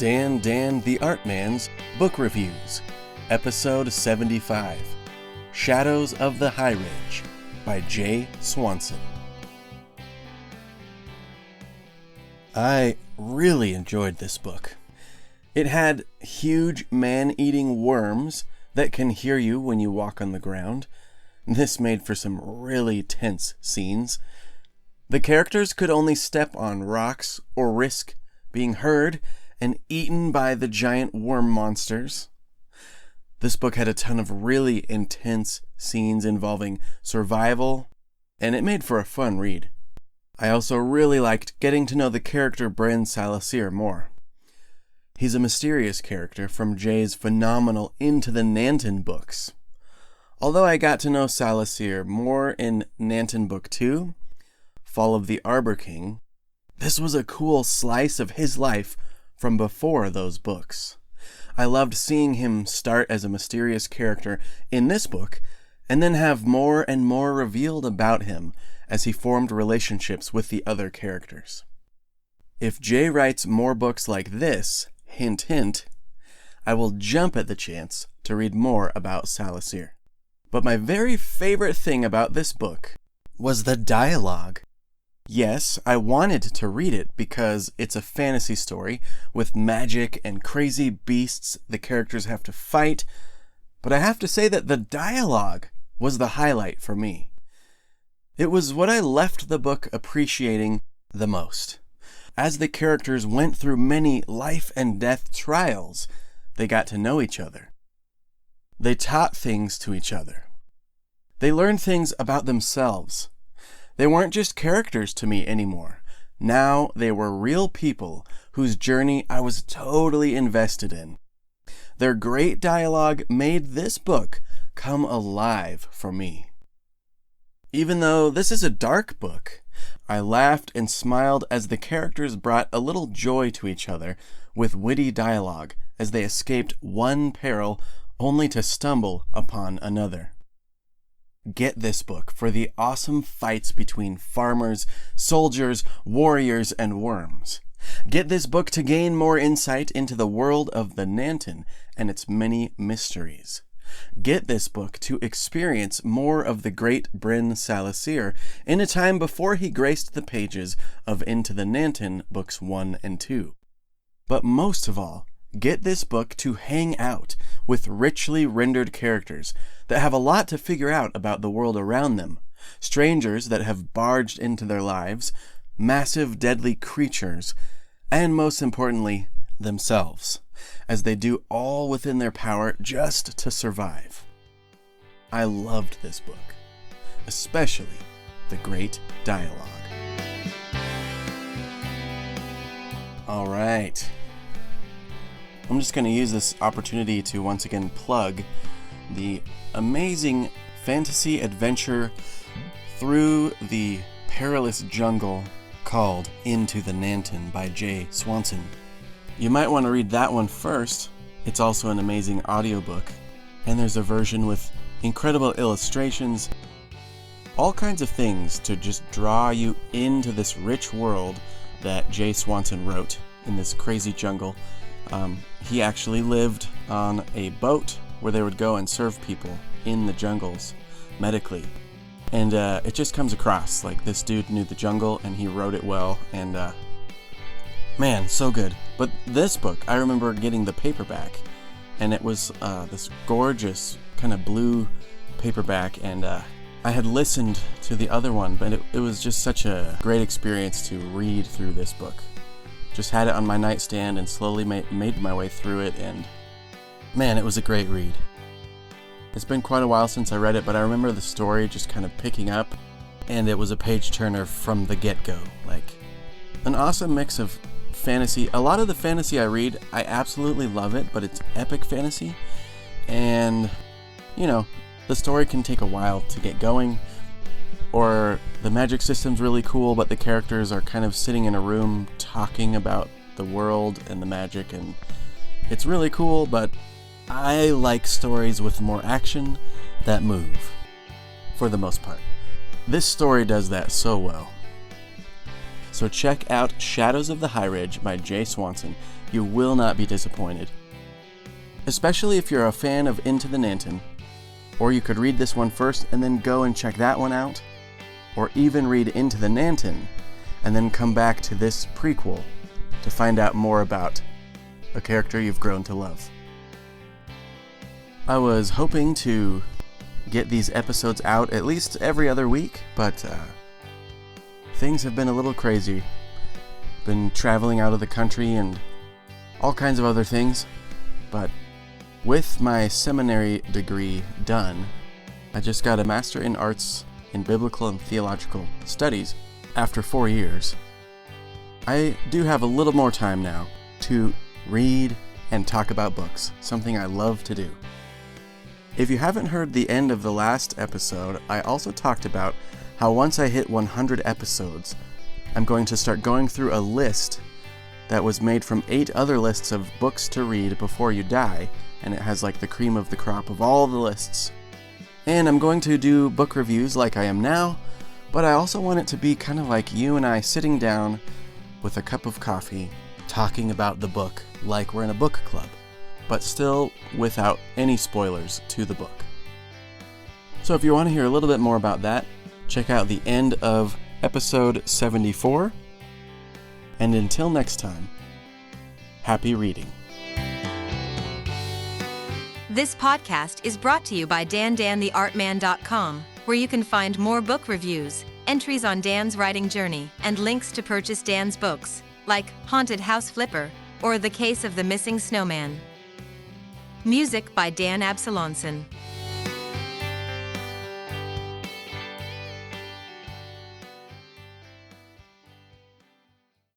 Dan the Art Man's Book Reviews, Episode 75, Shadows of the Highridge by Jay Swanson. I really enjoyed this book. It had huge man-eating worms that can hear you when you walk on the ground. This made for some really tense scenes. The characters could only step on rocks or risk being heard and eaten by the giant worm monsters. This book had a ton of really intense scenes involving survival, and it made for a fun read. I also really liked getting to know the character Bryn Salazar more. He's a mysterious character from Jay's phenomenal Into the Nanten books. Although I got to know Salazar more in Nanten Book 2, Fall of the Arbor King, this was a cool slice of his life from before those books. I loved seeing him start as a mysterious character in this book, and then have more and more revealed about him as he formed relationships with the other characters. If Jay writes more books like this, hint hint, I will jump at the chance to read more about Salazar. But my very favorite thing about this book was the dialogue. Yes, I wanted to read it because it's a fantasy story with magic and crazy beasts the characters have to fight, but I have to say that the dialogue was the highlight for me. It was what I left the book appreciating the most. As the characters went through many life and death trials, they got to know each other. They taught things to each other. They learned things about themselves. They weren't just characters to me anymore. Now they were real people whose journey I was totally invested in. Their great dialogue made this book come alive for me. Even though this is a dark book, I laughed and smiled as the characters brought a little joy to each other with witty dialogue as they escaped one peril only to stumble upon another. Get this book for the awesome fights between farmers, soldiers, warriors, and worms. Get this book to gain more insight into the world of the Nanten and its many mysteries. Get this book to experience more of the great Bryn Salazar in a time before he graced the pages of Into the Nanten books 1 and 2. But most of all, get this book to hang out with richly rendered characters that have a lot to figure out about the world around them, strangers that have barged into their lives, massive deadly creatures, and most importantly, themselves, as they do all within their power just to survive. I loved this book, especially the great dialogue. All right. I'm just going to use this opportunity to once again plug the amazing fantasy adventure through the perilous jungle called Into the Nanten by Jay Swanson. You might want to read that one first. It's also an amazing audiobook, and there's a version with incredible illustrations, all kinds of things to just draw you into this rich world that Jay Swanson wrote in this crazy jungle. He actually lived on a boat where they would go and serve people in the jungles medically. And it just comes across like this dude knew the jungle and he wrote it well, and man, so good. But this book, I remember getting the paperback, and it was this gorgeous kind of blue paperback, and I had listened to the other one, but it was just such a great experience to read through this book. Just had it on my nightstand and slowly made my way through it, and man, it was a great read. It's been quite a while since I read it, but I remember the story just kind of picking up, and it was a page-turner from the get-go. Like, an awesome mix of fantasy. A lot of the fantasy I read, I absolutely love it, but it's epic fantasy, and, you know, the story can take a while to get going, or the magic system's really cool, but the characters are kind of sitting in a room talking about the world and the magic, and it's really cool, but I like stories with more action that move, for the most part. This story does that so well. So check out Shadows of the Highridge by Jay Swanson. You will not be disappointed. Especially if you're a fan of Into the Nanten. Or you could read this one first and then go and check that one out. Or even read Into the Nanten and then come back to this prequel to find out more about a character you've grown to love. I was hoping to get these episodes out at least every other week, but things have been a little crazy. Been traveling out of the country and all kinds of other things, but with my seminary degree done, I just got a Master in Arts in Biblical and Theological Studies after 4 years. I do have a little more time now to read and talk about books, something I love to do. If you haven't heard the end of the last episode, I also talked about how once I hit 100 episodes, I'm going to start going through a list that was made from 8 other lists of books to read before you die, and it has like the cream of the crop of all the lists. And I'm going to do book reviews like I am now, but I also want it to be kind of like you and I sitting down with a cup of coffee, talking about the book like we're in a book club, but still without any spoilers to the book. So if you want to hear a little bit more about that, check out the end of episode 74. And until next time, happy reading. This podcast is brought to you by DanDanTheArtman.com, where you can find more book reviews, entries on Dan's writing journey, and links to purchase Dan's books, like Haunted House Flipper or The Case of the Missing Snowman. Music by Dan Absalonson.